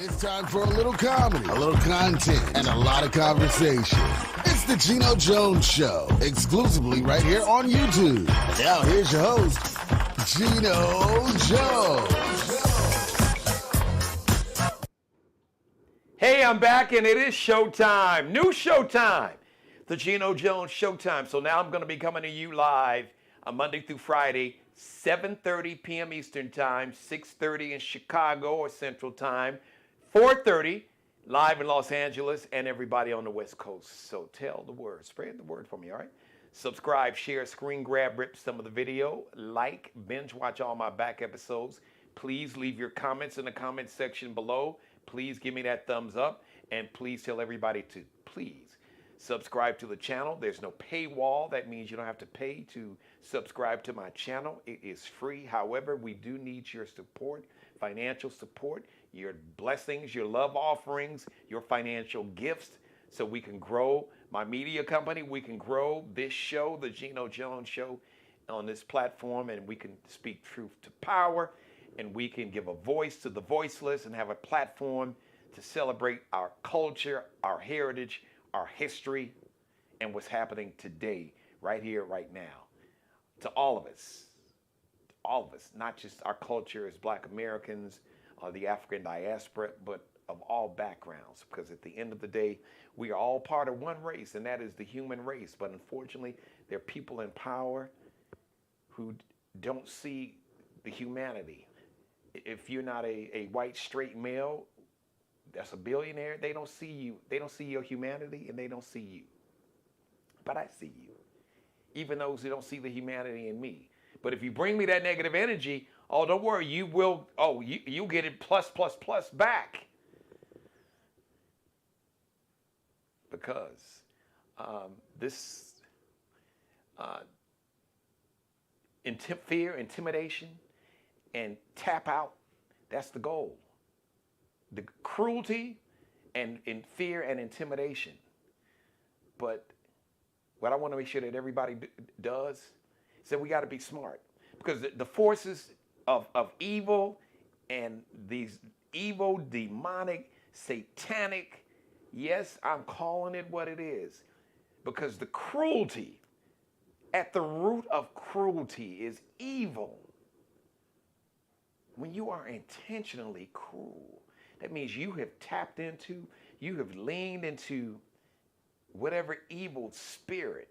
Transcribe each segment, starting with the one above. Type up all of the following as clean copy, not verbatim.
It's time for a little comedy, a little content, and a lot of conversation. It's the Geno Jones Show, exclusively right here on YouTube. And now here's your host, Geno Jones. Hey, I'm back, and it is showtime. New showtime. The Geno Jones Showtime. So now I'm going to be coming to you live on Monday through Friday, 7:30 p.m. Eastern Time, 6:30 in Chicago or Central Time, 4:30 live in Los Angeles, and everybody on the West Coast. So tell the word. Spread the word for me, all right? Subscribe, share, screen grab, rip some of the video, like, binge watch all my back episodes. Please leave your comments in the comment section below. Please give me that thumbs up, and please tell everybody to please subscribe to the channel. There's no paywall. That means you don't have to pay to subscribe to my channel. It is free. However, we do need your support, financial support, your blessings, your love offerings, your financial gifts, so we can grow my media company. We can grow this show, the Geno Jones Show, on this platform, and we can speak truth to power, and we can give a voice to the voiceless and have a platform to celebrate our culture, our heritage, our history, and what's happening today, right here, right now. To all of us, not just our culture as Black Americans or the African diaspora, but of all backgrounds, because at the end of the day, we are all part of one race, and that is the human race. But unfortunately, there are people in power who don't see the humanity. If you're not a white straight male that's a billionaire, they don't see you. They don't see your humanity, and they don't see you. But I see you, even those who don't see the humanity in me. But if you bring me that negative energy, oh, don't worry, you will. Oh, you get it plus back, because this fear, intimidation, and tap out. That's the goal. The cruelty and fear and intimidation. But what I want to make sure that everybody does is that we got to be smart, because the forces of evil and these evil, demonic, satanic, yes, I'm calling it what it is, because the cruelty, at the root of cruelty is evil. When you are intentionally cruel, that means you have tapped into, you have leaned into whatever evil spirit,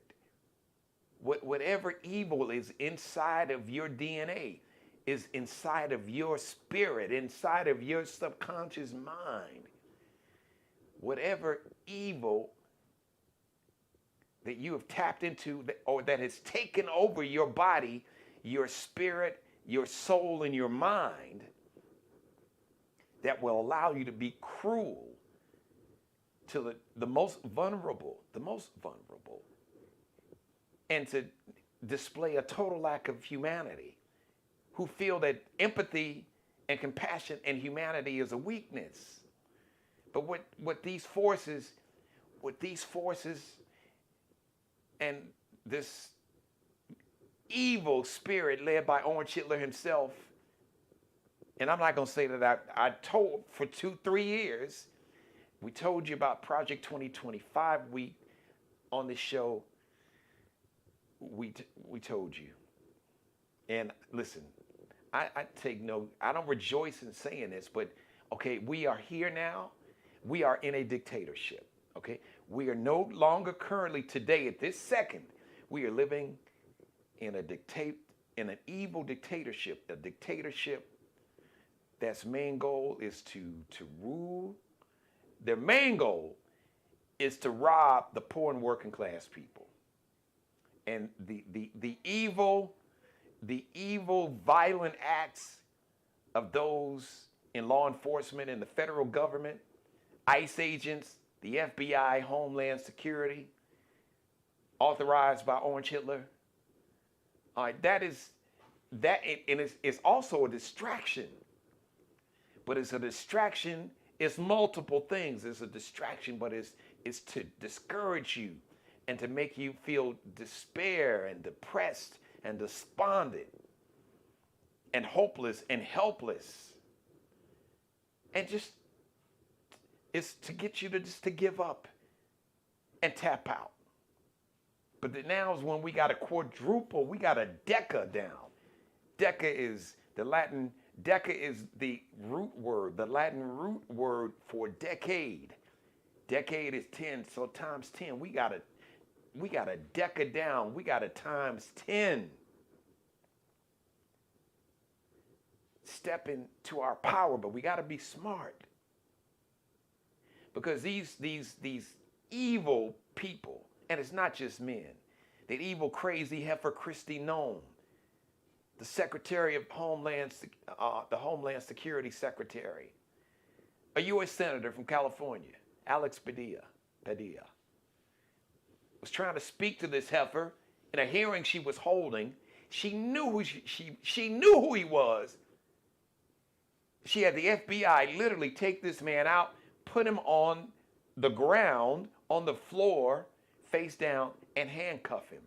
whatever evil is inside of your DNA, is inside of your spirit, inside of your subconscious mind. Whatever evil that you have tapped into, or that has taken over your body, your spirit, your soul, and your mind, that will allow you to be cruel to the most vulnerable, and to display a total lack of humanity, who feel that empathy and compassion and humanity is a weakness. But what these forces and this evil spirit led by Orange Hitler himself, and I'm not going to say that I told for 2-3 years, we told you about Project 2025 week on this show. We told you. And listen, I don't rejoice in saying this, but okay, we are here now. We are in a dictatorship, okay? We are no longer currently today, at this second, we are living in an evil dictatorship, a dictatorship that's main goal is to rule. Their main goal is to rob the poor and working class people. And the evil, violent acts of those in law enforcement and the federal government, ICE agents, the FBI, Homeland Security, authorized by Orange Hitler. All right, it's also a distraction. But it's a distraction. It's multiple things. It's a distraction, but it's to discourage you and to make you feel despair and depressed and despondent and hopeless and helpless. And just It's to get you to just to give up and tap out. But now is when we got a quadruple, we got a deca down. Deca is the Latin, deca is the root word, the Latin root word for decade. Decade is 10, so times 10. We got a deca down. We got a times 10. Step into our power, but we got to be smart. Because these evil people, and it's not just men, that evil, crazy heifer Christy Nome, the Secretary of Homeland, the Homeland Security Secretary, a U.S. Senator from California, Alex Padilla, was trying to speak to this heifer in a hearing she was holding. She knew who she knew who he was. She had the FBI literally take this man out, put him on the ground, on the floor, face down, and handcuff him,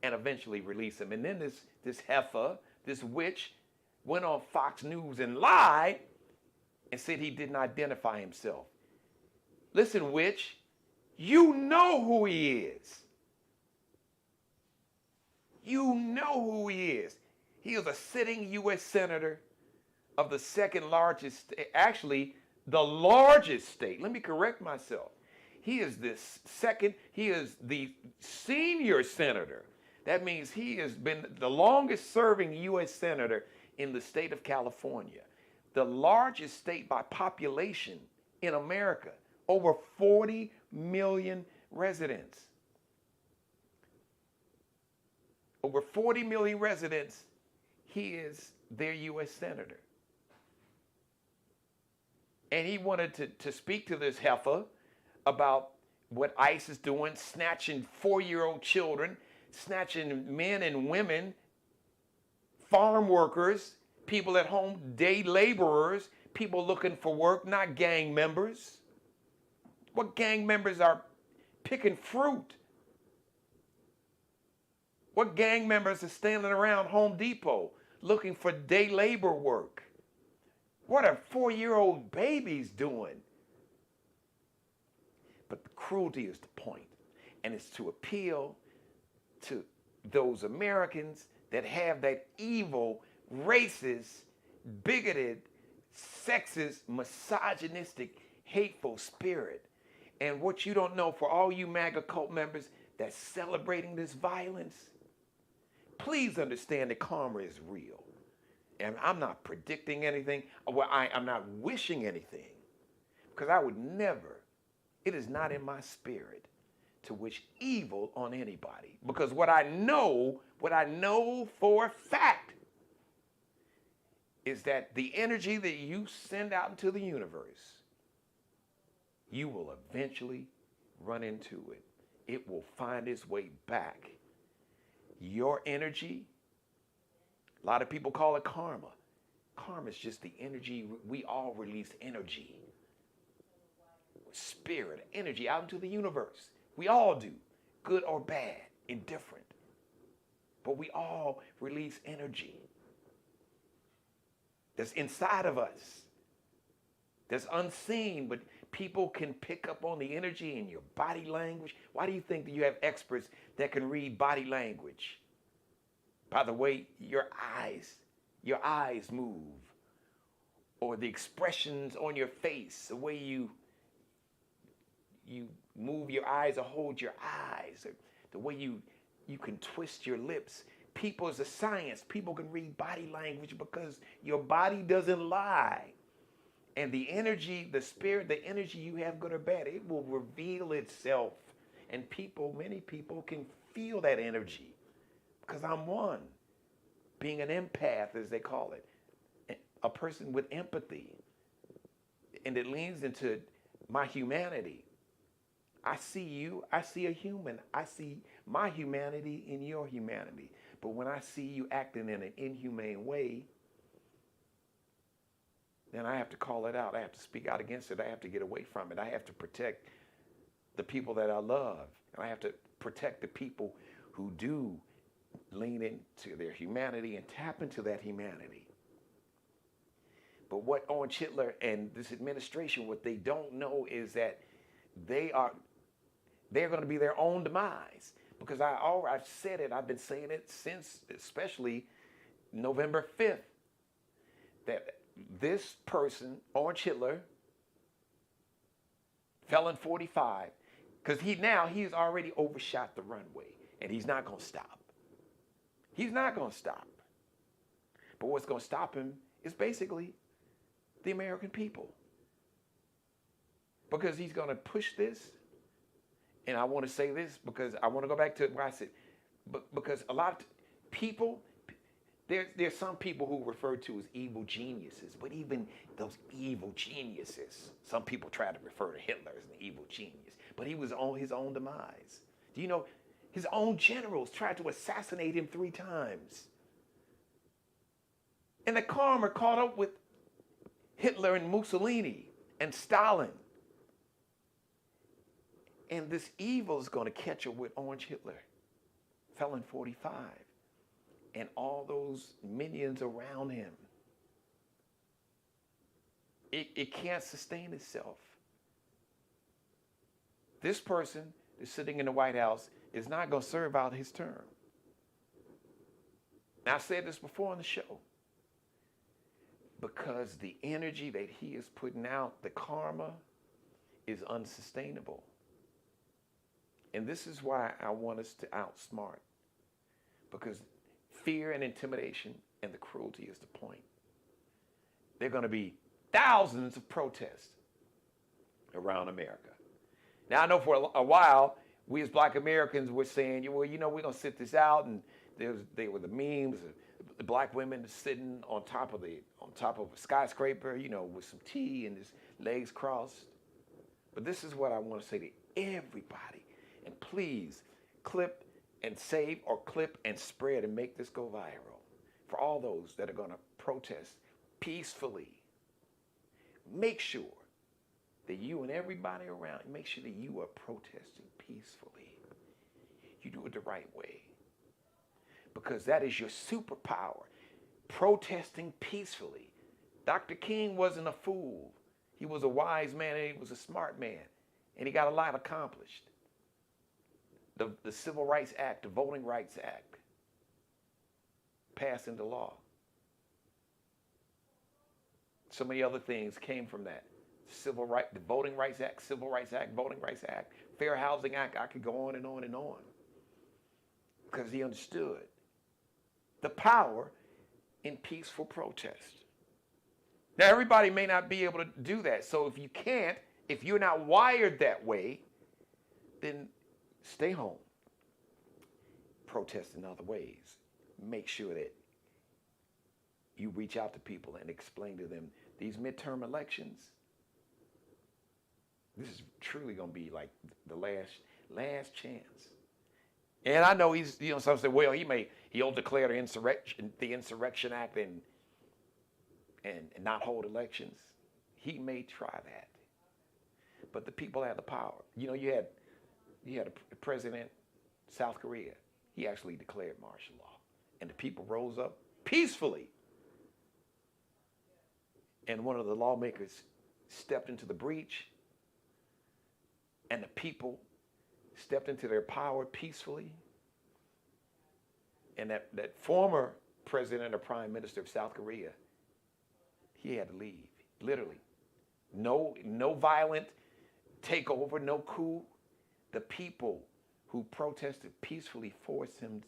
and eventually release him. And then this heifer, this witch, went on Fox News and lied and said he didn't identify himself. Listen, witch, you know who he is. You know who he is. He is a sitting U.S. Senator of the second largest, actually the largest state. Let me correct myself. He is the senior senator. That means he has been the longest serving U.S. senator in the state of California, the largest state by population in America, over 40 million residents. Over 40 million residents, he is their U.S. senator. And he wanted to speak to this heifer about what ICE is doing, snatching 4-year-old children, snatching men and women, farm workers, people at home, day laborers, people looking for work, not gang members. What gang members are picking fruit? What gang members are standing around Home Depot looking for day labor work? What are 4-year-old babies doing? But the cruelty is the point, and it's to appeal to those Americans that have that evil, racist, bigoted, sexist, misogynistic, hateful spirit. And what you don't know, for all you MAGA cult members that's celebrating this violence, please understand that karma is real. And I'm not predicting anything. Well, I'm not wishing anything, because I would never, it is not in my spirit to wish evil on anybody. Because what I know for a fact is that the energy that you send out into the universe, you will eventually run into it. It will find its way back. Your energy, a lot of people call it karma. Karma is just the energy. We all release energy, spirit, energy out into the universe. We all do, good or bad, indifferent. But we all release energy that's inside of us, that's unseen, but people can pick up on the energy in your body language. Why do you think that you have experts that can read body language? By the way your eyes move, or the expressions on your face, the way you move your eyes or hold your eyes, or the way you can twist your lips. People, is a science. People can read body language because your body doesn't lie. And the energy, the spirit, the energy you have, good or bad, it will reveal itself. And many people can feel that energy, because I'm one. Being an empath, as they call it, a person with empathy. And it leans into my humanity. I see you, I see a human. I see my humanity in your humanity. But when I see you acting in an inhumane way, then I have to call it out. I have to speak out against it. I have to get away from it. I have to protect the people that I love. And I have to protect the people who do lean into their humanity and tap into that humanity. But what Orange Hitler and this administration, what they don't know is that they're going to be their own demise. Because I've said it, I've been saying it since, especially November 5th, that this person, Orange Hitler, felon 45, because he's already overshot the runway, and he's not going to stop. He's not going to stop. But what's going to stop him is basically the American people. Because he's going to push this, and I want to say this because I want to go back to where I said, because a lot of people, there's some people who are referred to as evil geniuses, but even those evil geniuses, some people try to refer to Hitler as an evil genius, but he was on his own demise. Do you know, his own generals tried to assassinate him 3 times. And the karma caught up with Hitler and Mussolini and Stalin. And this evil is going to catch up with Orange Hitler, felon 45, and all those minions around him. It can't sustain itself. This person that's sitting in the White House is not going to serve out his term. Now, I've said this before on the show. Because the energy that he is putting out, the karma, is unsustainable. And this is why I want us to outsmart. Because fear and intimidation and the cruelty is the point. There are going to be thousands of protests around America. Now, I know for a while, we as Black Americans were saying, well, we're going to sit this out. And there were the memes of the Black women sitting on top of a skyscraper, with some tea and his legs crossed. But this is what I want to say to everybody. And please clip and save, or clip and spread and make this go viral. For all those that are going to protest peacefully, make sure that you and everybody around, make sure that you are protesting peacefully. You do it the right way. Because that is your superpower, protesting peacefully. Dr. King wasn't a fool. He was a wise man and he was a smart man. And he got a lot accomplished. The Civil Rights Act, the Voting Rights Act, passed into law. So many other things came from that. The Voting Rights Act, Civil Rights Act, Voting Rights Act, Fair Housing Act. I could go on and on and on. Because he understood the power in peaceful protest. Now, everybody may not be able to do that. So if you can't, if you're not wired that way, then stay home. Protest in other ways. Make sure that you reach out to people and explain to them these midterm elections. This is truly going to be like the last chance. And I know some say, well, he'll declare the Insurrection Act and not hold elections. He may try that. But the people have the power. You had a president, South Korea. He actually declared martial law. And the people rose up peacefully. And one of the lawmakers stepped into the breach. And the people stepped into their power peacefully. And that former president or prime minister of South Korea, he had to leave, literally. No violent takeover, no coup. The people who protested peacefully forced him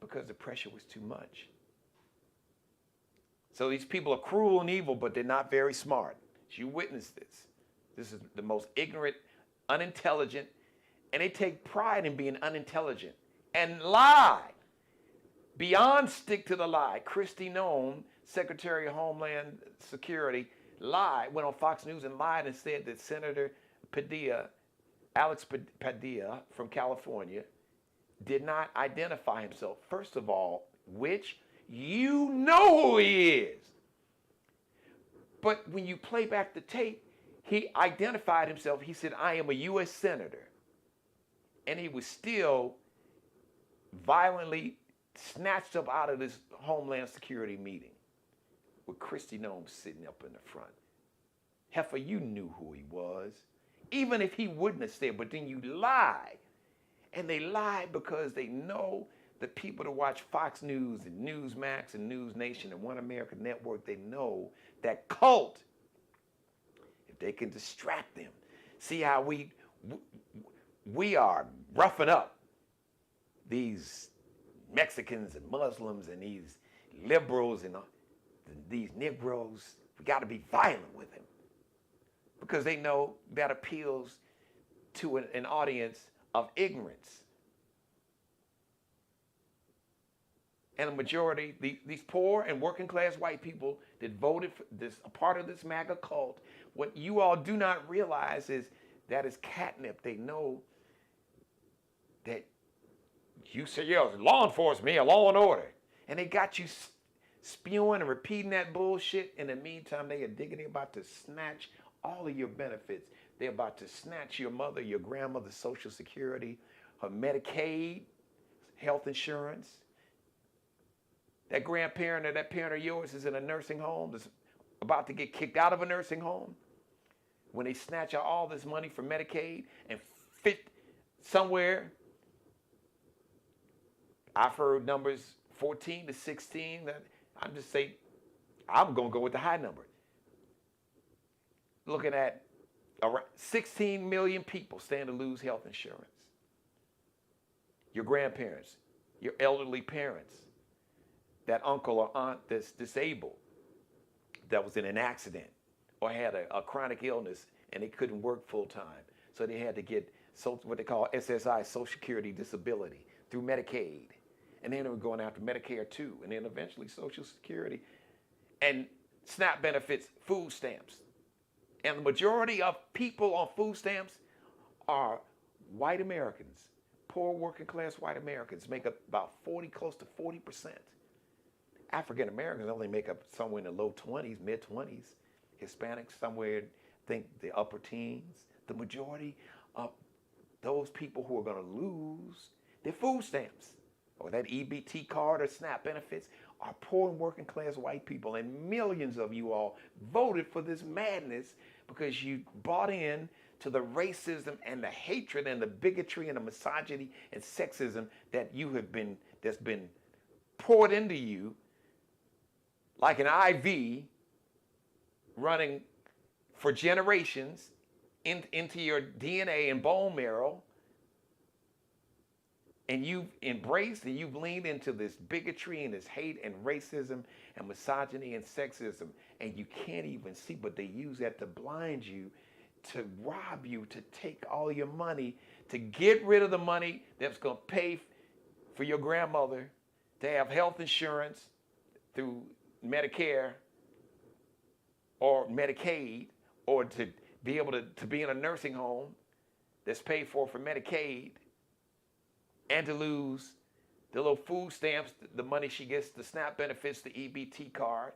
because the pressure was too much. So these people are cruel and evil, but they're not very smart. You witness this. This is the most ignorant, unintelligent, and they take pride in being unintelligent and lie. Beyond stick to the lie. Kristi Noem, Secretary of Homeland Security, went on Fox News and lied and said that Senator Alex Padilla from California, did not identify himself. First of all, which you know who he is. But when you play back the tape, he identified himself. He said, I am a U.S. Senator. And he was still violently snatched up out of this Homeland Security meeting. with Christy Nome sitting up in the front. Heifer, you knew who he was, even if he wouldn't have said, but then you lie. And they lie because they know the people that watch Fox News and Newsmax and News Nation and One American Network, they know that cult, if they can distract them. See how we are roughing up these Mexicans and Muslims and these liberals and these Negroes. We got to be violent with them because they know that appeals to an audience of ignorance. And the majority, these poor and working class white people that voted for this, a part of this MAGA cult, what you all do not realize is that is catnip. They know that you say, yeah, law enforcement, yeah, law and order. And they got you spewing and repeating that bullshit. In the meantime, they are digging, they're about to snatch all of your benefits. They're about to snatch your mother, your grandmother's Social Security, her Medicaid, health insurance. That grandparent or that parent of yours is in a nursing home, that's about to get kicked out of a nursing home. When they snatch out all this money from Medicaid and fit somewhere, I've heard numbers 14 to 16. I'm just saying, I'm going to go with the high number. Looking at around 16 million people stand to lose health insurance. Your grandparents, your elderly parents, that uncle or aunt that's disabled, that was in an accident or had a chronic illness and they couldn't work full time. So they had to get what they call SSI, Social Security Disability, through Medicaid. And then they were going after Medicare too, and then eventually Social Security and SNAP benefits, food stamps. And the majority of people on food stamps are white Americans. Poor working class white Americans make up about close to 40%. African Americans only make up somewhere in the low 20s, mid 20s. Hispanics somewhere, I think the upper teens. The majority of those people who are going to lose their food stamps or that EBT card or SNAP benefits are poor and working class white people. And millions of you all voted for this madness because you bought in to the racism and the hatred and the bigotry and the misogyny and sexism that's been poured into you like an IV running for generations into your DNA and bone marrow. And you've embraced and you've leaned into this bigotry and this hate and racism and misogyny and sexism. And you can't even see, but they use that to blind you, to rob you, to take all your money, to get rid of the money that's going to pay for your grandmother to have health insurance through Medicare or Medicaid, or to be able to be in a nursing home that's paid for Medicaid, and to lose the little food stamps, the money she gets, the SNAP benefits, the EBT card,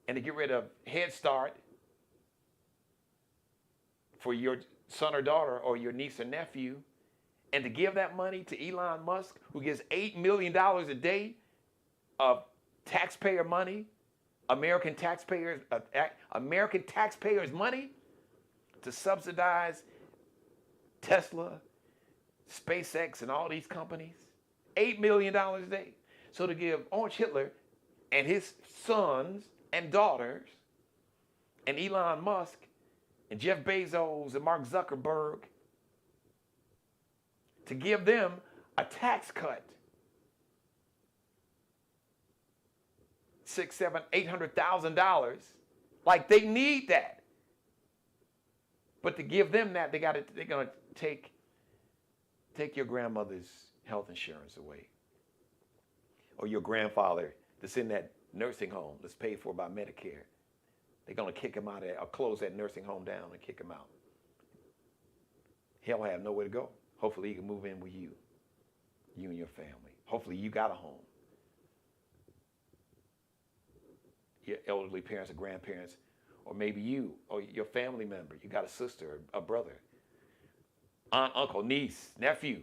and to get rid of Head Start for your son or daughter or your niece or nephew, and to give that money to Elon Musk, who gets $8 million a day of taxpayer money, American taxpayers' money, to subsidize Tesla, SpaceX, and all these companies, $8 million a day. So to give Orange Hitler and his sons and daughters and Elon Musk and Jeff Bezos and Mark Zuckerberg, to give them a tax cut, $600,000, $700,000, $800,000, like they need that. But to give them that, they're gonna take your grandmother's health insurance away, or your grandfather that's in that nursing home that's paid for by Medicare. They're gonna kick him out or close that nursing home down and kick him out. He'll have nowhere to go. Hopefully he can move in with you and your family. Hopefully you got a home. Your elderly parents or grandparents, or maybe you or your family member, you got a sister, a brother, aunt, uncle, niece, nephew,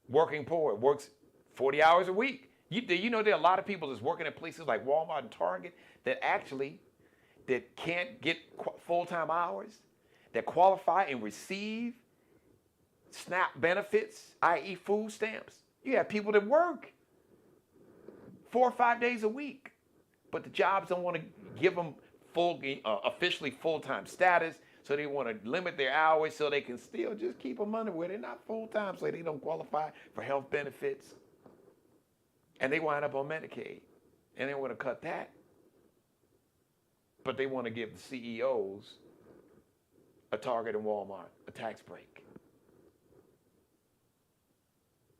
working poor, works 40 hours a week, You know there are a lot of people that's working at places like Walmart and Target that can't get full-time hours, that qualify and receive SNAP benefits, i.e. food stamps. You have people that work 4 or 5 days a week, but the jobs don't want to give them officially full-time status, so they want to limit their hours so they can still just keep them under where they're not full-time, so they don't qualify for health benefits. And they wind up on Medicaid, and they want to cut that. But they want to give the CEOs a Target and Walmart a tax break.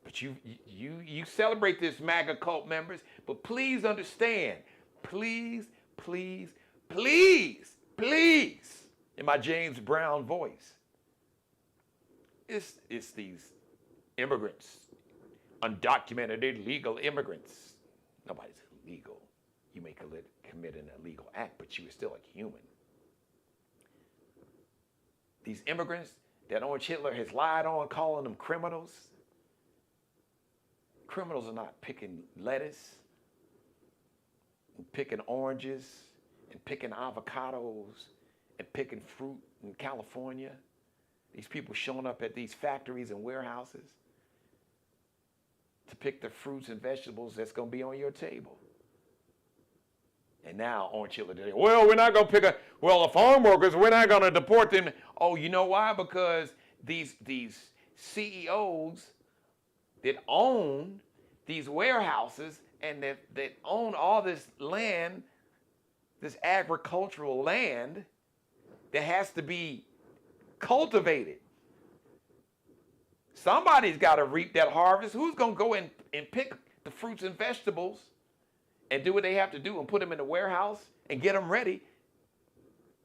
But you celebrate this, MAGA cult members, but please understand, please, please, please, please, in my James Brown voice, it's these immigrants, undocumented illegal immigrants. Nobody's illegal. You may commit an illegal act, but you are still a human. These immigrants that Orange Hitler has lied on, calling them criminals. Criminals are not picking lettuce and picking oranges and picking avocados and picking fruit in California. These people showing up at these factories and warehouses to pick the fruits and vegetables that's going to be on your table. And now Orange Hitler today, well, we're not going to pick the farm workers, we're not going to deport them. Oh, you know why? Because these CEOs that own these warehouses and that own all this land, this agricultural land that has to be cultivated. Somebody's got to reap that harvest. Who's going to go and pick the fruits and vegetables and do what they have to do and put them in the warehouse and get them ready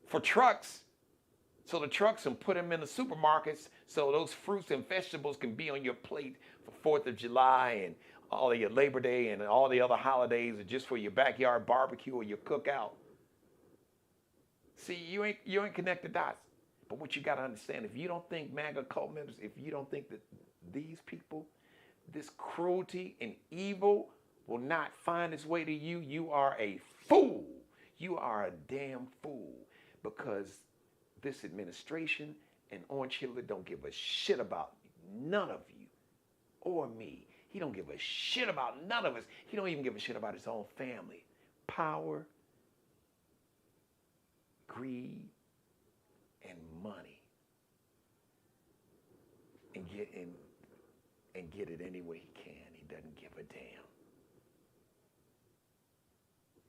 for trucks, so the trucks can put them in the supermarkets so those fruits and vegetables can be on your plate for 4th of July and all of your Labor Day and all the other holidays, or just for your backyard barbecue or your cookout. See, you ain't connect the dots. But what you got to understand, if you don't think MAGA cult members, if you don't think that these people, this cruelty and evil will not find its way to you, you are a fool. You are a damn fool, because this administration and Orange Hitler don't give a shit about none of you or me. He don't give a shit about none of us. He don't even give a shit about his own family. Power, greed, and money. And get it any way he can. He doesn't give a damn.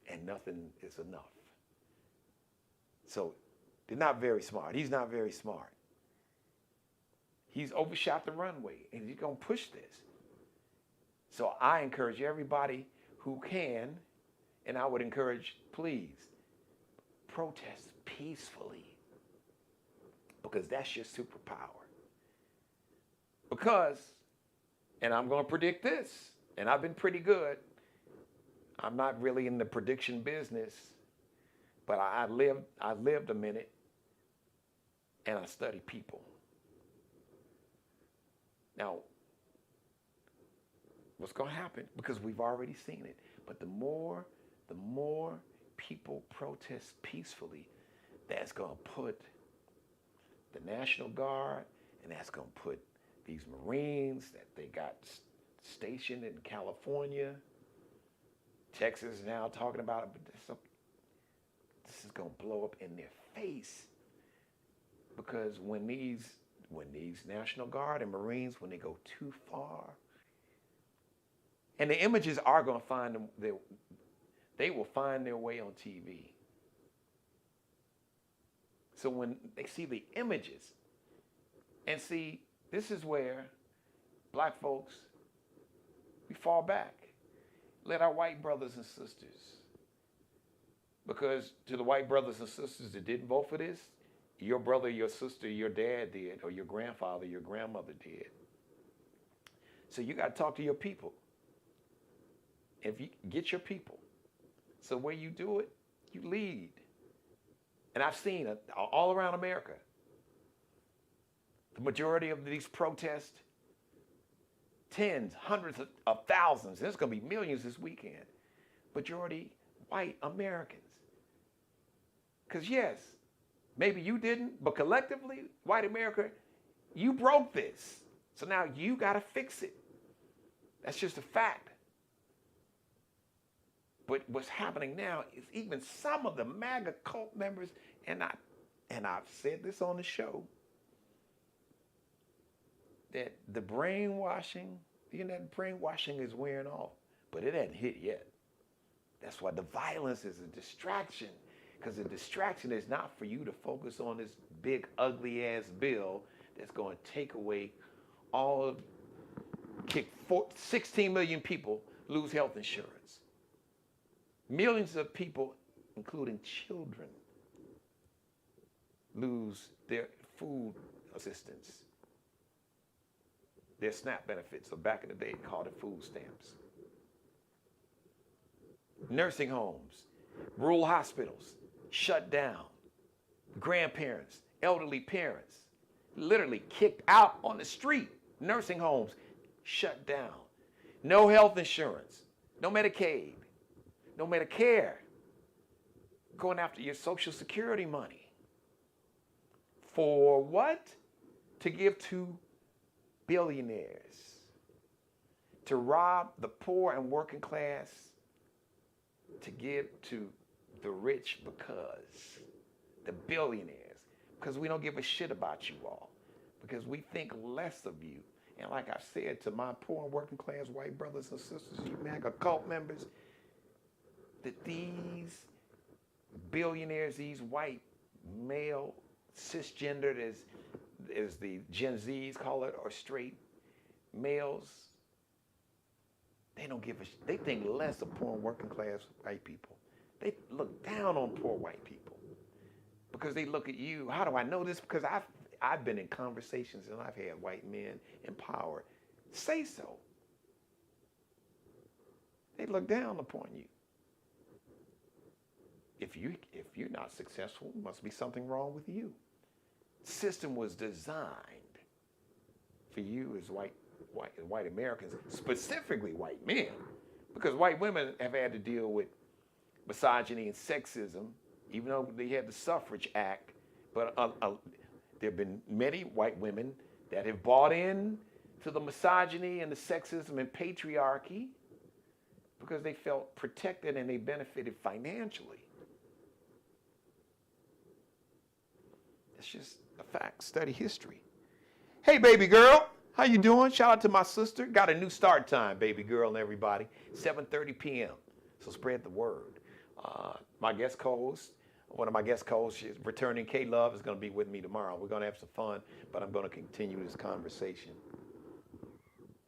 And nothing is enough. So they're not very smart. He's not very smart. He's overshot the runway, and he's going to push this. So I encourage everybody who can, and I would encourage, please, protest peacefully, because that's your superpower. Because, and I'm going to predict this, and I've been pretty good. I'm not really in the prediction business, but I lived a minute, and I study people. Now, what's going to happen? Because we've already seen it. But the more people protest peacefully, that's going to put the National Guard, and that's going to put these Marines that they got stationed in California. Texas is now talking about it, but this is going to blow up in their face. Because when these National Guard and Marines, when they go too far, and the images are going to find them, they will find their way on TV. So when they see the images, and see, this is where black folks, we fall back. Let our white brothers and sisters, because to the white brothers and sisters that didn't vote for this, your brother, your sister, your dad did, or your grandfather, your grandmother did. So you got to talk to your people. If you get your people, so where you do it, you lead. And I've seen it all around America. The majority of these protests tens, hundreds of thousands. There's going to be millions this weekend. Majority white Americans. Because yes, maybe you didn't, but collectively, white America, you broke this. So now you got to fix it. That's just a fact. But what's happening now is even some of the MAGA cult members, and I've said this on the show, that the brainwashing, brainwashing is wearing off, but it hasn't hit yet. That's why the violence is a distraction, because the distraction is not for you to focus on this big, ugly ass bill that's going to take away kick 16 million people lose health insurance. Millions of people, including children, lose their food assistance, their SNAP benefits. So back in the day, they called it food stamps. Nursing homes, rural hospitals shut down. Grandparents, elderly parents, literally kicked out on the street. Nursing homes shut down. No health insurance, no Medicaid, no Medicare. Going after your Social Security money. For what? To give to billionaires. To rob the poor and working class. To give to the rich because. The billionaires. Because we don't give a shit about you all. Because we think less of you. And like I said to my poor and working class white brothers and sisters, you MAGA cult members, that these billionaires, these white male cisgendered, as the Gen Zs call it, or straight males, they don't give a shit. They think less of poor and working class white people. They look down on poor white people because they look at you. How do I know this? Because I've been in conversations and I've had white men in power say so. They look down upon you. If you're not successful, must be something wrong with you. System was designed for you as white Americans, specifically white men, because white women have had to deal with misogyny and sexism, even though they had the Suffrage Act. But there have been many white women that have bought in to the misogyny and the sexism and patriarchy because they felt protected and they benefited financially. It's just a fact. Study history. Hey, baby girl, how you doing? Shout out to my sister. Got a new start time, baby girl and everybody. 7:30 p.m. So spread the word. My guest co-host, one of my guest co-hosts, returning K Love, is going to be with me tomorrow. We're going to have some fun, but I'm going to continue this conversation.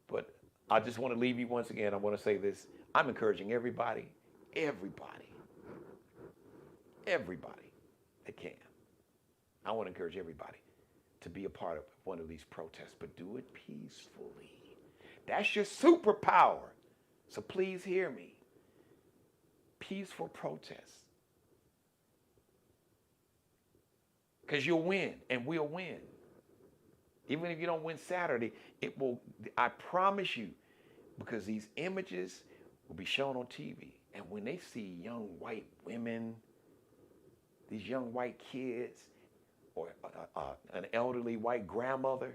But I just want to leave you once again. I want to say this. I'm encouraging everybody that can. I want to encourage everybody to be a part of one of these protests, but do it peacefully. That's your superpower. So please hear me. Peaceful protests. Because you'll win, and we'll win. Even if you don't win Saturday, it will, I promise you, because these images will be shown on TV. And when they see young white women, these young white kids, or an elderly white grandmother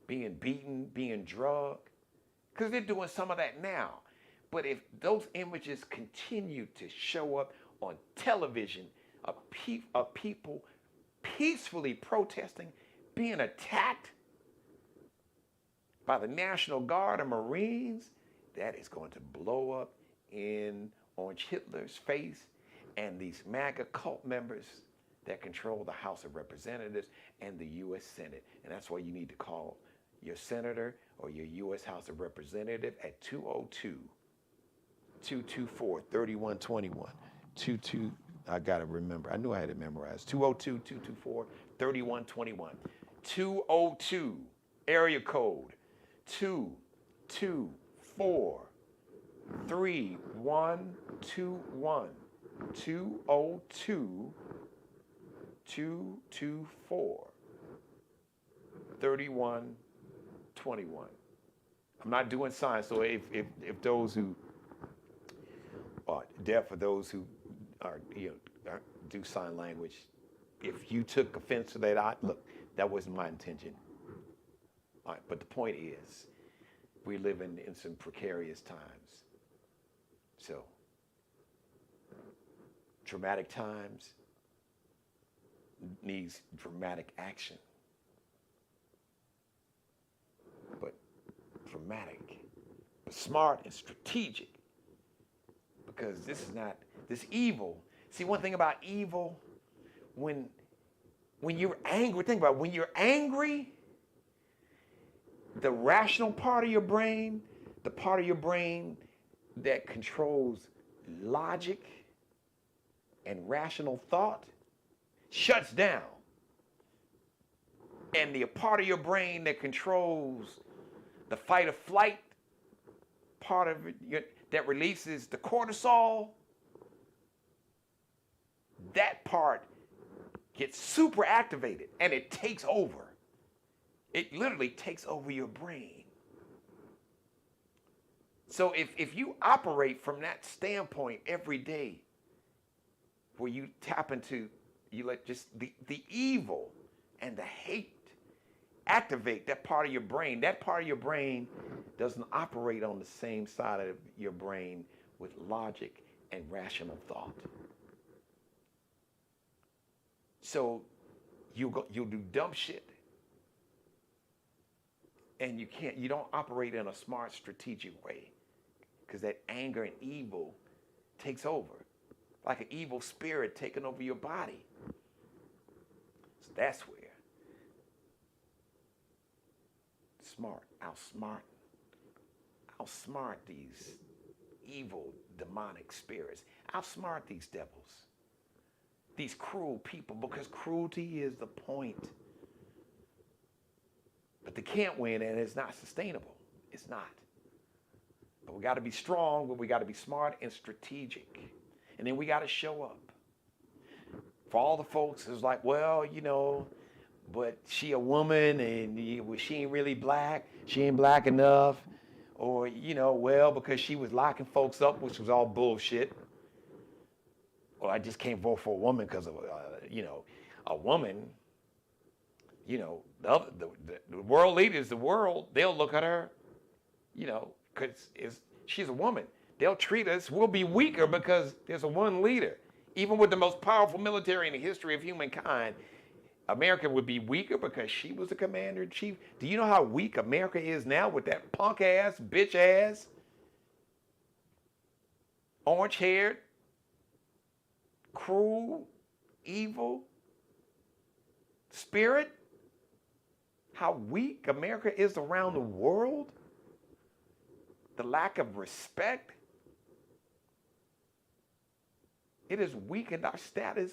being beaten, being drugged, because they're doing some of that now. But if those images continue to show up on television of people peacefully protesting, being attacked by the National Guard and Marines, that is going to blow up in Orange Hitler's face and these MAGA cult members that control the House of Representatives and the U.S. Senate. And that's why you need to call your senator or your U.S. House of Representative at 202-224-3121. I got to remember. I knew I had it memorized. 202-224-3121. 202, area code 224-3121. 202-224-3121. 21. I'm not doing signs, so if those who are deaf or those who are, do sign language, if you took offense to that, look, that wasn't my intention. All right, but the point is, we live in some precarious times. So, dramatic times needs dramatic action. But dramatic, but smart and strategic. Because this evil. See, one thing about evil, when you're angry, think about it, when you're angry, the rational part of your brain, the part of your brain that controls logic and rational thought, shuts down. And the part of your brain that controls the fight or flight part of it, that releases the cortisol, that part gets super activated and it takes over. It literally takes over your brain. So if you operate from that standpoint every day, where you tap into, you let just the evil and the hate activate that part of your brain. That part of your brain doesn't operate on the same side of your brain with logic and rational thought. So you'll do dumb shit. And you don't operate in a smart, strategic way, because that anger and evil takes over, like an evil spirit taking over your body. So that's where outsmart these evil, demonic spirits, outsmart these devils, these cruel people, because cruelty is the point. But they can't win, and it's not sustainable. It's not. But we got to be strong, but we got to be smart and strategic. And then we got to show up. For all the folks, it's like, well, but she a woman, and she ain't really black. She ain't black enough. Or, well, because she was locking folks up, which was all bullshit. Well, I just can't vote for a woman because of, a woman. The world leaders, they'll look at her, because she's a woman. They'll treat us, we'll be weaker because there's a one leader. Even with the most powerful military in the history of humankind, America would be weaker because she was the commander-in-chief. Do you know how weak America is now with that punk ass, bitch ass, orange-haired, cruel, evil spirit? How weak America is around the world? The lack of respect. It has weakened our status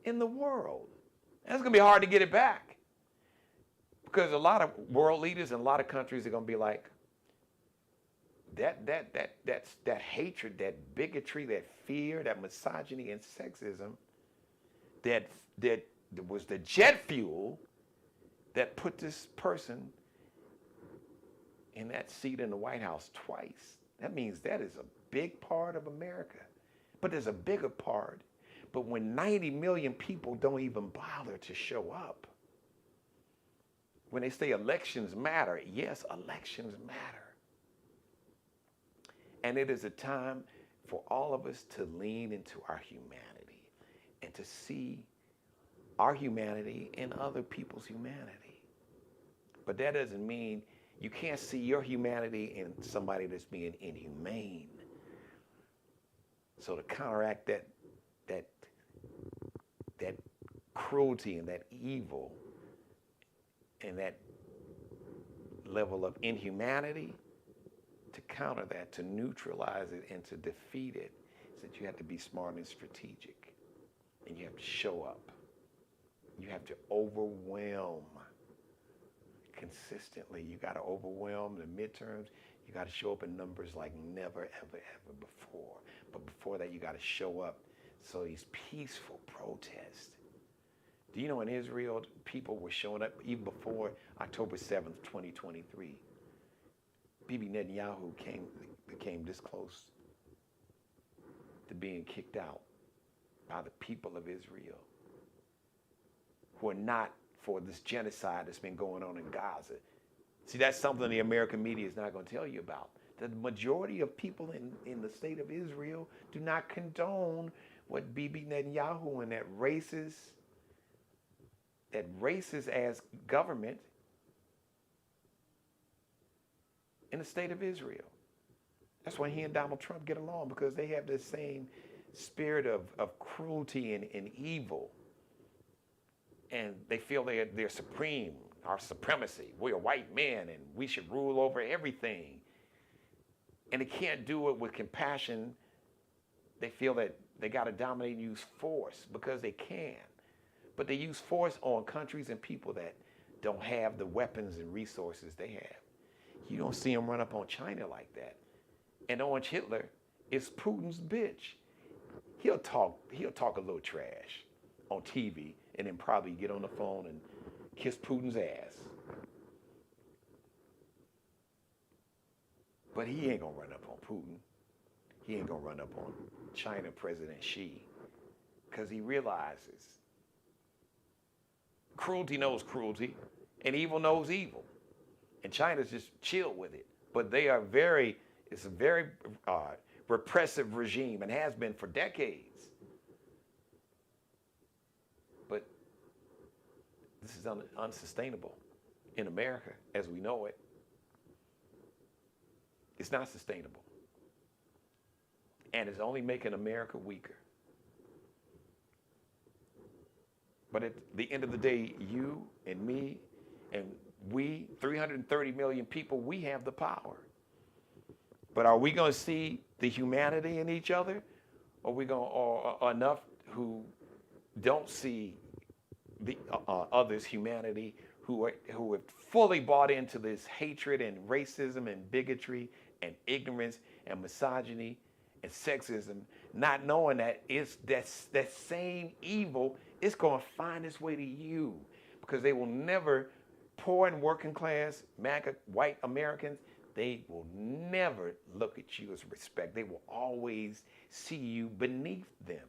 in the world. And it's going to be hard to get it back. Because a lot of world leaders in a lot of countries are going to be like, that hatred, that bigotry, that fear, that misogyny and sexism, that was the jet fuel that put this person in that seat in the White House twice. That means that is a big part of America. But there's a bigger part. But when 90 million people don't even bother to show up, when they say elections matter, yes, elections matter. And it is a time for all of us to lean into our humanity and to see our humanity in other people's humanity. But that doesn't mean you can't see your humanity in somebody that's being inhumane. So to counteract that cruelty and that evil and that level of inhumanity, to counter that, to neutralize it and to defeat it, is that you have to be smart and strategic. And you have to show up. You have to overwhelm consistently. You got to overwhelm the midterms. You got to show up in numbers like never, ever, ever before. But before that, you got to show up. So these peaceful protests Do you know in Israel, people were showing up even before October 7th, 2023? Bibi Netanyahu became this close to being kicked out by the people of Israel, who are not for this genocide that's been going on in Gaza. See, that's something the American media is not going to tell you about. The majority of people in the state of Israel do not condone what Bibi Netanyahu and that racist ass government in the state of Israel. That's why he and Donald Trump get along, because they have this same spirit of cruelty and evil. And they feel they're supreme, our supremacy. We're white men and we should rule over everything. And they can't do it with compassion. They feel that they got to dominate and use force because they can. But they use force on countries and people that don't have the weapons and resources they have. You don't see them run up on China like that. And Orange Hitler is Putin's bitch. He'll talk a little trash on TV and then probably get on the phone and kiss Putin's ass. But he ain't gonna run up on Putin. He ain't gonna run up on China President Xi, because he realizes cruelty knows cruelty and evil knows evil. And China's just chill with it. But they are it's a very repressive regime and has been for decades. But this is unsustainable in America as we know it. It's not sustainable. And it's only making America weaker. But at the end of the day, you and me and we, 330 million people, we have the power. But are we going to see the humanity in each other? Or enough who don't see the others' humanity, who have fully bought into this hatred and racism and bigotry and ignorance and misogyny and sexism, not knowing that it's that same evil is going to find its way to you, because they will never, poor and working class MAGA white Americans, they will never look at you as respect. They will always see you beneath them.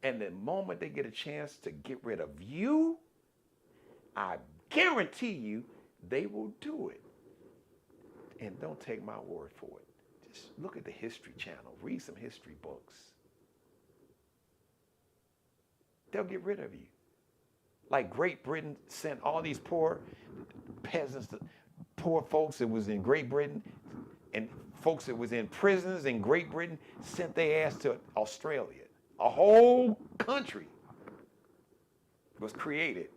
And the moment they get a chance to get rid of you, I guarantee you they will do it. And don't take my word for it. Just look at the History Channel. Read some history books. They'll get rid of you. Like Great Britain sent all these poor peasants, poor folks that was in Great Britain, and folks that was in prisons in Great Britain, sent their ass to Australia. A whole country was created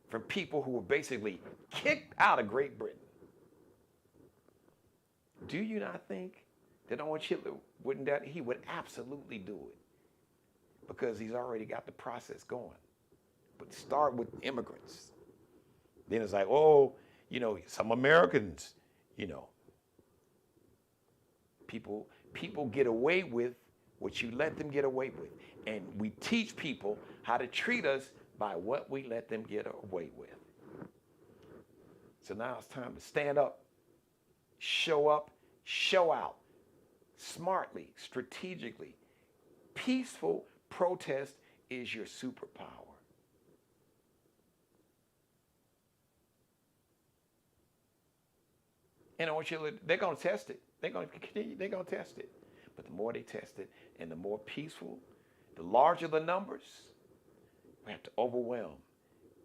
from people who were basically kicked out of Great Britain. Do you not think that Orange Hitler wouldn't do it? He would absolutely do it, because he's already got the process going. But start with immigrants. Then it's like, oh, some Americans, people get away with what you let them get away with. And we teach people how to treat us by what we let them get away with. So now it's time to stand up, show out, smartly, strategically. Peaceful protest is your superpower. And they're going to test it. They're going to continue. They're going to test it. But the more they test it, and the more peaceful, the larger the numbers, we have to overwhelm.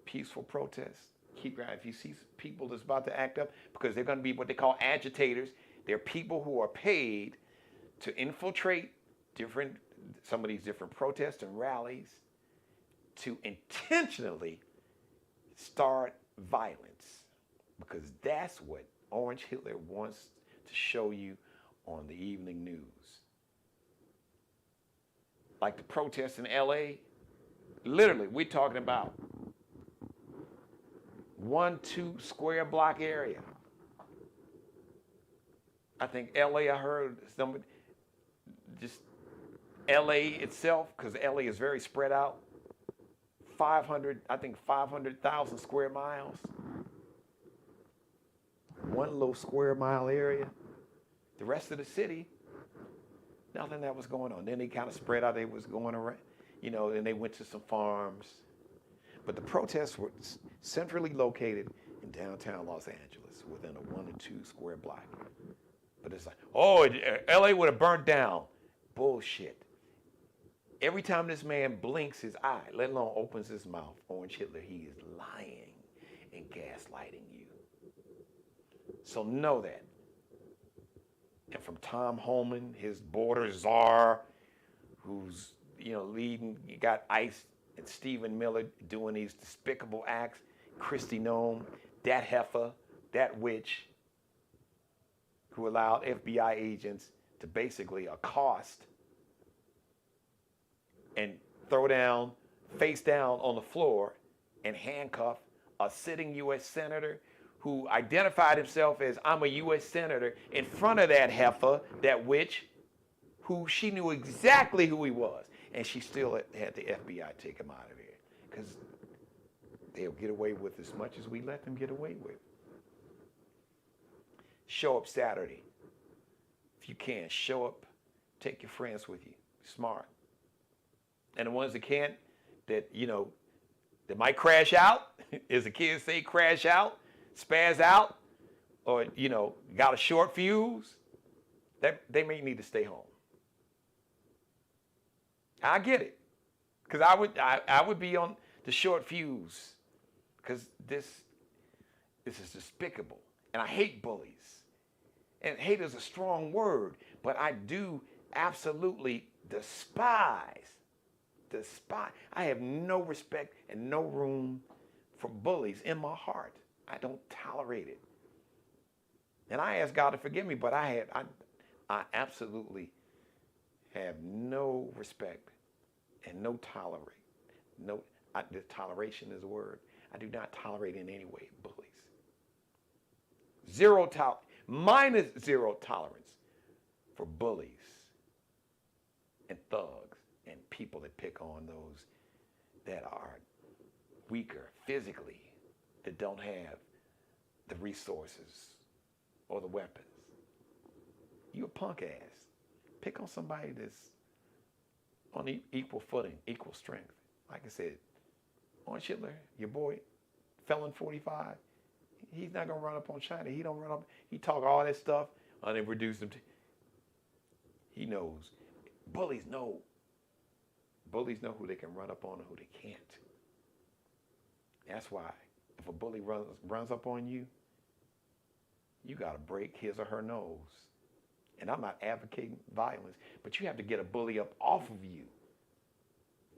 Peaceful protests. Keep right. If you see people that's about to act up, because they're going to be what they call agitators. They're people who are paid to infiltrate some of these different protests and rallies to intentionally start violence, because that's what Orange Hitler wants to show you on the evening news. Like the protests in LA, literally, we're talking about 1-2 square block area. I think LA, I heard somebody, just LA itself, because LA is very spread out. 500,000 square miles. One little square mile area. The rest of the city, nothing that was going on. Then they kind of spread out. They was going around, and they went to some farms. But the protests were centrally located in downtown Los Angeles, within a 1 or 2 square block. But it's like, oh, LA would have burnt down. Bullshit. Every time this man blinks his eye, let alone opens his mouth, Orange Hitler, he is lying and gaslighting you. So know that. And from Tom Homan, his border czar, who's, leading, you got ICE and Stephen Miller doing these despicable acts, Kristi Noem, that heifer, that witch, who allowed FBI agents to basically accost and throw down, face down on the floor and handcuff a sitting U.S. senator who identified himself as, I'm a U.S. senator, in front of that heifer, that witch, who she knew exactly who he was. And she still had the FBI take him out of there. Because they'll get away with as much as we let them get away with. Show up Saturday. If you can, show up. Take your friends with you. Smart. And the ones that can't, that might crash out, as the kids say, crash out, spaz out, or, got a short fuse, that they may need to stay home. I get it. Because I would be on the short fuse. Because this is despicable. And I hate bullies. And hate is a strong word, but I do absolutely despise. I have no respect and no room for bullies in my heart. I don't tolerate it. And I ask God to forgive me, but I absolutely have no respect and no tolerate. Toleration is a word. I do not tolerate in any way bullies. Minus zero tolerance for bullies and thugs and people that pick on those that are weaker physically, that don't have the resources or the weapons. You a punk ass. Pick on somebody that's on equal footing, equal strength. Like I said, Orange Hitler, your boy, Felon 45, he's not gonna run up on China. He don't run up. He talk all that stuff and then reduce them to. He knows. Bullies know who they can run up on and who they can't. That's why if a bully runs up on you, you gotta break his or her nose. And I'm not advocating violence, but you have to get a bully up off of you.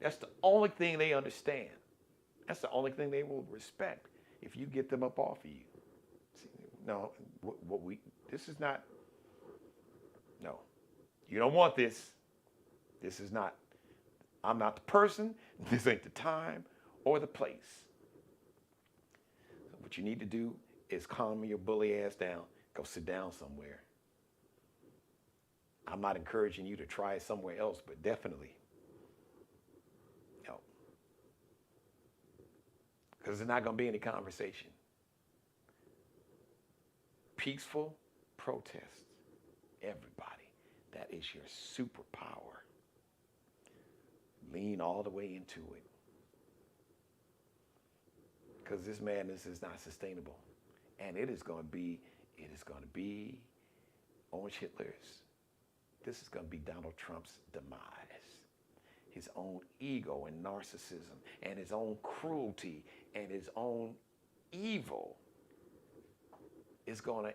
That's the only thing they understand. That's the only thing they will respect, if you get them up off of you. See, no, this is not, no. You don't want this. This is not, I'm not the person. This ain't the time or the place. So what you need to do is calm your bully ass down. Go sit down somewhere. I'm not encouraging you to try it somewhere else, but definitely, no. Because there's not going to be any conversation. Peaceful protests. Everybody. That is your superpower. Lean all the way into it. Because this madness is not sustainable. And it is going to be Orange Hitler's. This is going to be Donald Trump's demise. His own ego and narcissism and his own cruelty and his own evil is going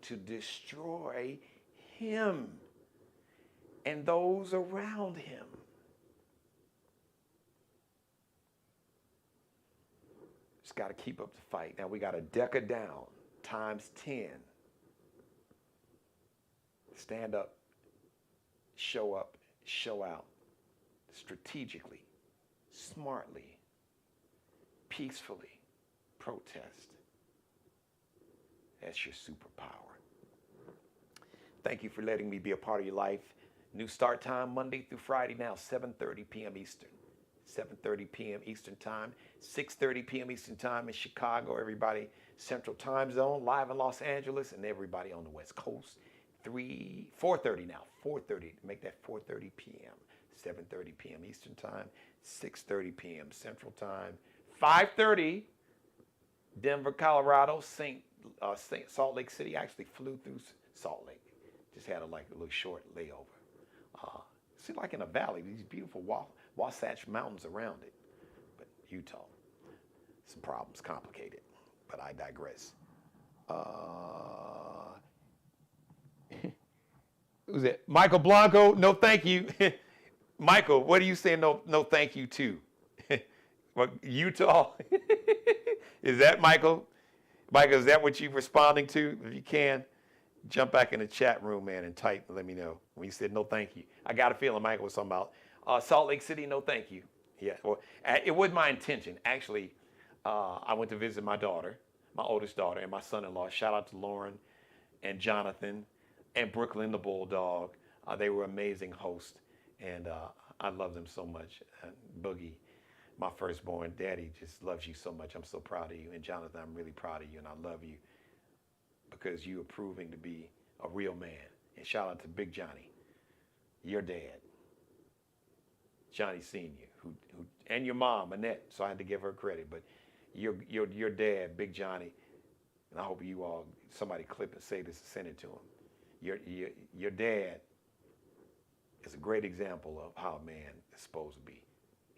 to destroy him and those around him. Just got to keep up the fight. Now we got to decker down times 10. Stand up, show up, show out, strategically, smartly, peacefully protest. That's your superpower. Thank you for letting me be a part of your life. New start time Monday through Friday now, 7:30 p.m. Eastern, 7:30 p.m. Eastern Time, 6:30 p.m. Eastern Time in Chicago. Everybody Central Time Zone, live in Los Angeles, and everybody on the West Coast. 4:30 now, 4:30. Make that 4:30 p.m. 7:30 p.m. Eastern Time, 6:30 p.m. Central Time, 5:30 Denver, Colorado, Salt Lake City. I actually flew through Salt Lake. Just had a little short layover. See, like in a valley, these beautiful Wasatch Mountains around it. But Utah, some problems, complicated. But I digress. Who's it? Michael Blanco, no thank you. Michael, what are you saying no thank you to? What, Utah? Is that Michael? Michael, is that what you're responding to? If you can, jump back in the chat room, man, and type and let me know when you said no thank you. I got a feeling Michael was talking about Salt Lake City, no thank you. Yeah, well, it wasn't my intention. Actually, I went to visit my daughter, my oldest daughter, and my son-in-law. Shout out to Lauren and Jonathan and Brooklyn, the Bulldog. They were amazing hosts, and I love them so much. Boogie, my firstborn, Daddy just loves you so much. I'm so proud of you. And Jonathan, I'm really proud of you, and I love you because you are proving to be a real man. And shout out to Big Johnny, your dad, Johnny Sr., who and your mom, Annette. So I had to give her credit, but your dad, Big Johnny, and I hope you all, somebody clip and say this and send it to him. Your dad is a great example of how a man is supposed to be.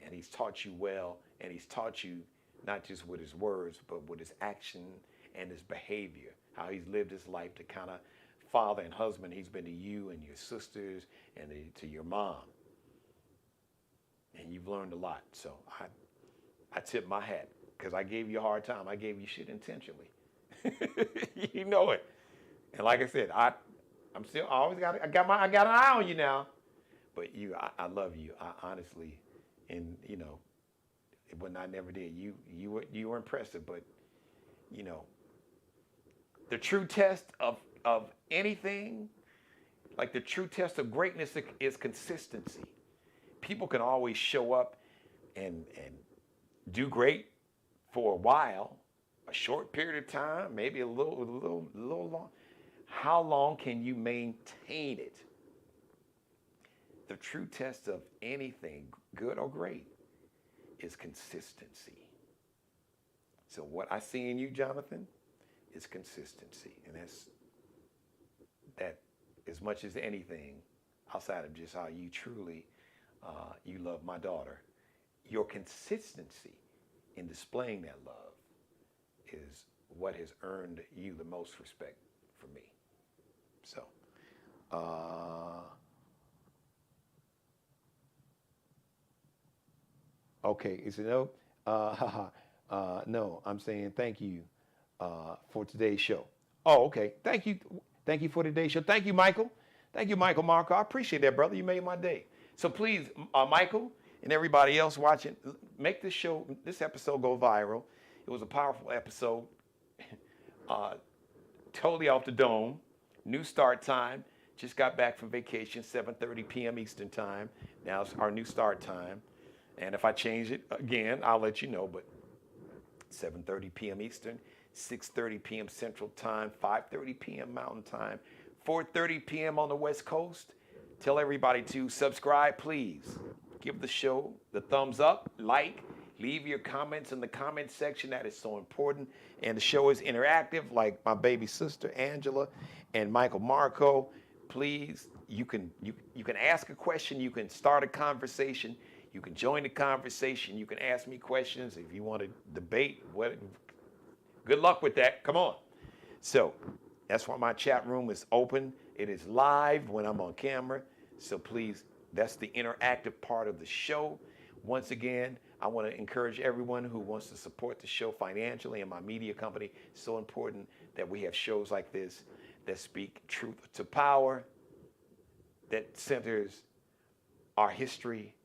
And he's taught you well, and he's taught you not just with his words, but with his action and his behavior, how he's lived his life, the kind of father and husband he's been to you and your sisters and to your mom. And you've learned a lot. So I tip my hat because I gave you a hard time. I gave you shit intentionally. You know it. And like I said, I got an eye on you now. But I love you. I honestly, and you know, when I never did, you were impressive. But you know, the true test of anything, like the true test of greatness, is consistency. People can always show up and do great for a while, a short period of time, maybe a little long. How long can you maintain it? The true test of anything, good or great, is consistency. So what I see in you, Jonathan, is consistency. And that as much as anything, outside of just how you truly, you love my daughter, your consistency in displaying that love is what has earned you the most respect from me. So, okay, is it no? No, I'm saying thank you for today's show. Oh, okay. Thank you for today's show. Thank you, Michael. Thank you, Michael Marco. I appreciate that, brother. You made my day. So please, Michael and everybody else watching, make this episode go viral. It was a powerful episode. Totally off the dome. New start time. Just got back from vacation, 7:30 p.m. Eastern Time. Now it's our new start time. And if I change it again, I'll let you know. But 7:30 p.m. Eastern, 6:30 p.m. Central Time, 5:30 p.m. Mountain Time, 4:30 p.m. on the West Coast. Tell everybody to subscribe, please. Give the show the thumbs up, like, leave your comments in the comment section. That is so important. And the show is interactive, like my baby sister Angela and Michael Marco. Please, you can ask a question, you can start a conversation, you can join the conversation, you can ask me questions if you want to debate. Good luck with that. Come on. So that's why my chat room is open. It is live when I'm on camera. So please, that's the interactive part of the show. Once again, I want to encourage everyone who wants to support the show financially and my media company. It's so important that we have shows like this that speak truth to power, that centers our history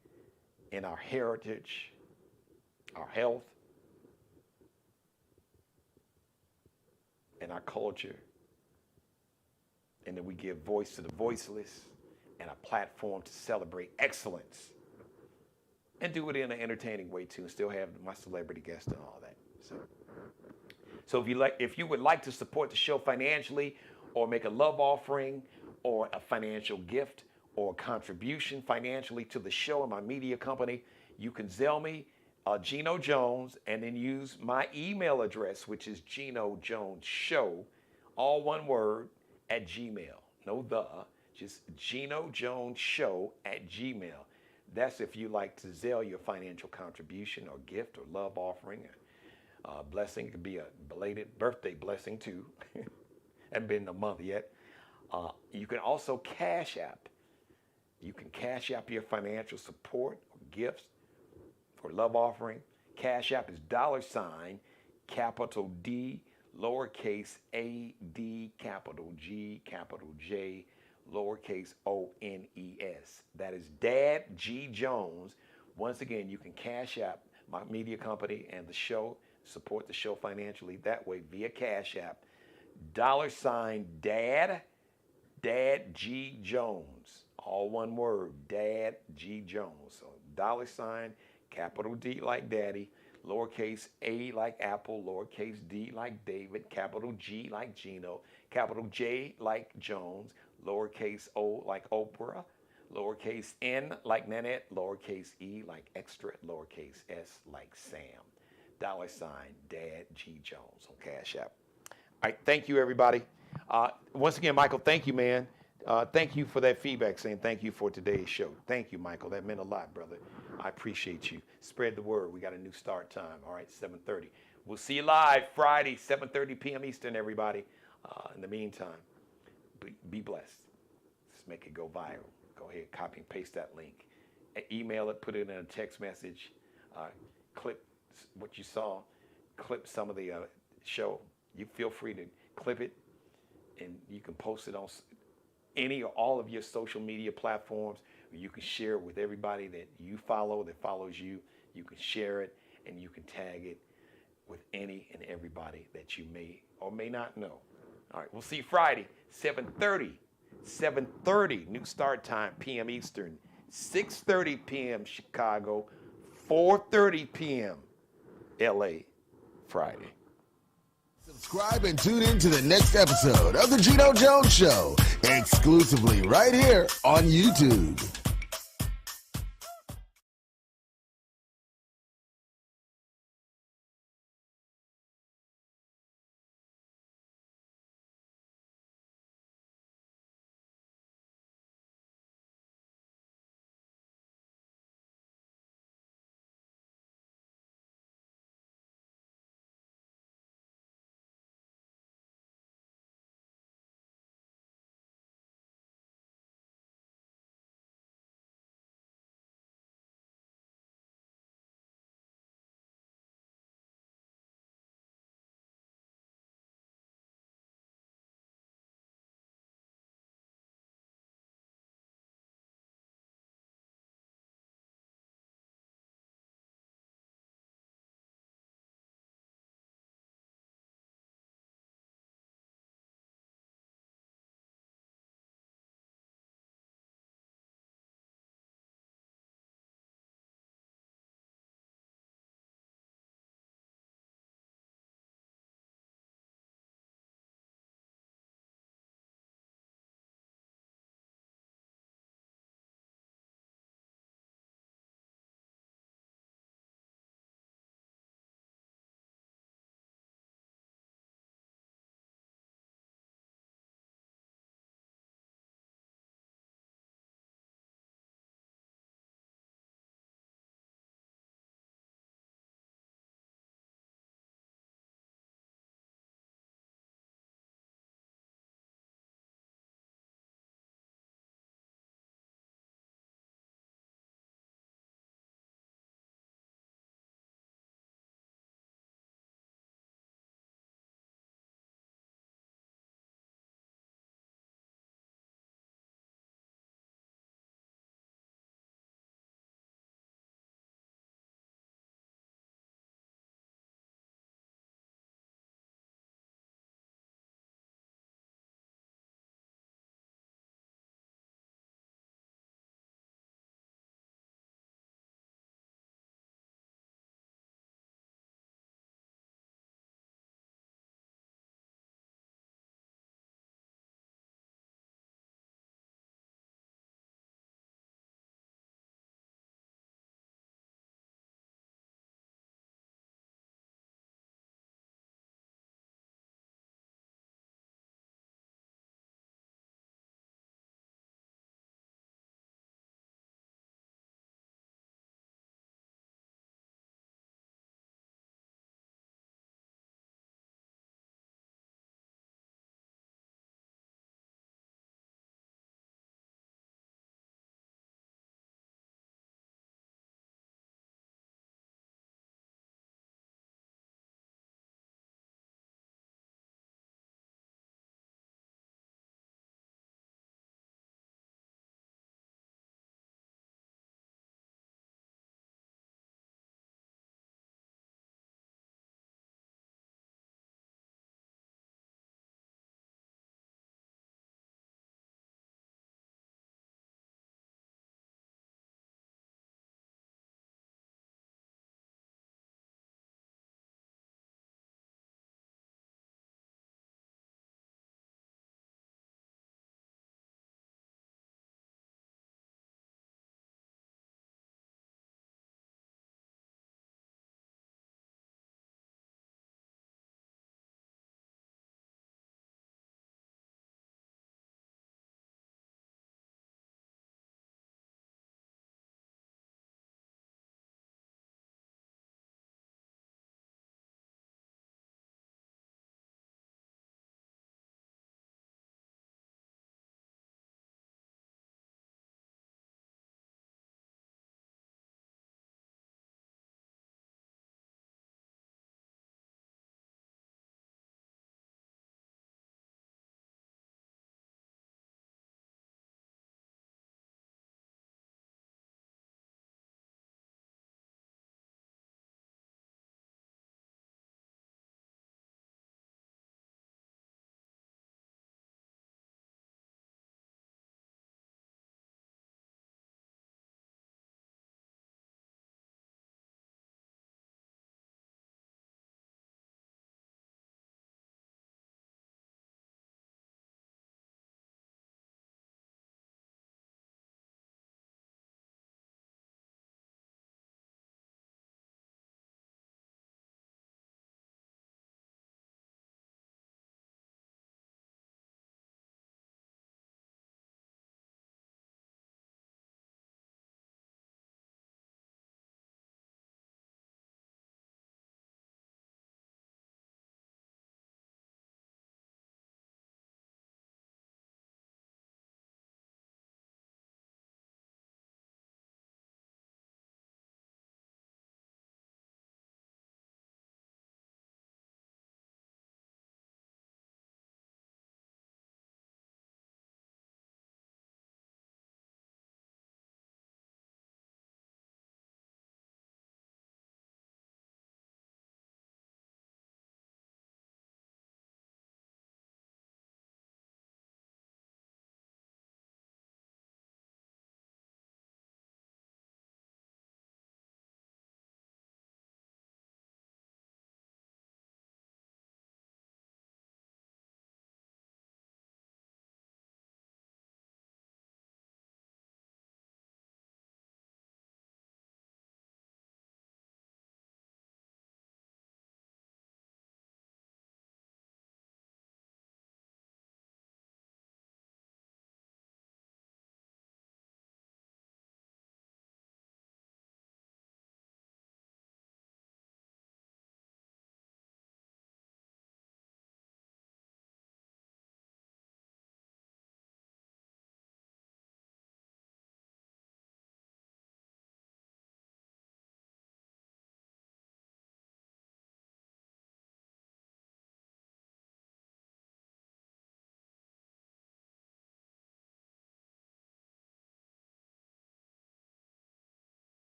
and our heritage, our health, and our culture, and that we give voice to the voiceless and a platform to celebrate excellence and do it in an entertaining way too, and still have my celebrity guests and all that. So if you would like to support the show financially, or make a love offering, or a financial gift, or a contribution financially to the show and my media company, you can Zelle me, Geno Jones, and then use my email address, which is Geno Jones Show, all one word, at Gmail. No just Geno Jones Show at Gmail. That's if you like to Zelle your financial contribution or gift or love offering. Blessing. It could be a belated birthday blessing too. Haven't been a month yet. You can also Cash App. You can Cash App your financial support or gifts or love offering. Cash App is $ capital D, lowercase a, D, capital G, capital J, lowercase ONES. That is Dad G Jones. Once again, you can Cash App my media company and the show, support the show financially that way via Cash App. $Dad G Jones. All one word, Dad G Jones. So $ capital D like Daddy, lowercase a like Apple, lowercase d like David, capital G like Geno, capital J like Jones, lowercase o like Oprah, lowercase n like Nanette, lowercase e like Extra, lowercase s like Sam. $ Dad G Jones on Cash App. All right, thank you, everybody. Once again, Michael, thank you, man. Thank you for that feedback, saying thank you for today's show. Thank you, Michael. That meant a lot, brother. I appreciate you. Spread the word. We got a new start time. All right, 7:30. We'll see you live Friday, 7:30 p.m. Eastern, everybody. In the meantime, be blessed. Let's make it go viral. Go ahead, copy and paste that link. Email it, put it in a text message. Clip what you saw. Clip some of the show. You feel free to clip it, and you can post it on any or all of your social media platforms. Or you can share it with everybody that you follow, that follows you. You can share it, and you can tag it with any and everybody that you may or may not know. All right, we'll see you Friday, 7:30 new start time, p.m. Eastern, 6:30 p.m. Chicago, 4:30 p.m. LA, Friday. Subscribe and tune in to the next episode of The Geno Jones Show, exclusively right here on YouTube.